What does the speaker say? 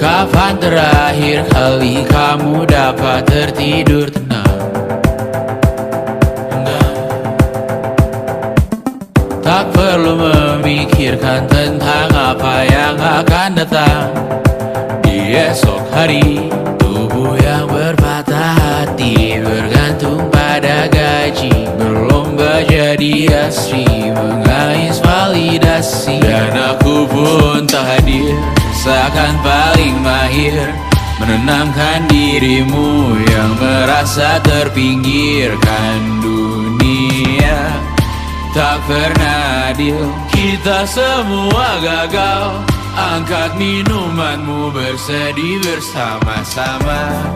Kapan terakhir kali kamu dapat tertidur tenang? Tak perlu memikirkan tentang apa yang akan datang di esok hari. Tubuh yang berpatah hati bergantung pada gaji, berlomba jadi asri, mengais validasi. Dan aku pun tak hadir, seakan paling mahir menenangkan dirimu yang merasa terpinggirkan dunia. Tak pernah adil, kita semua gagal. Angkat minumanmu, bersedih bersama-sama.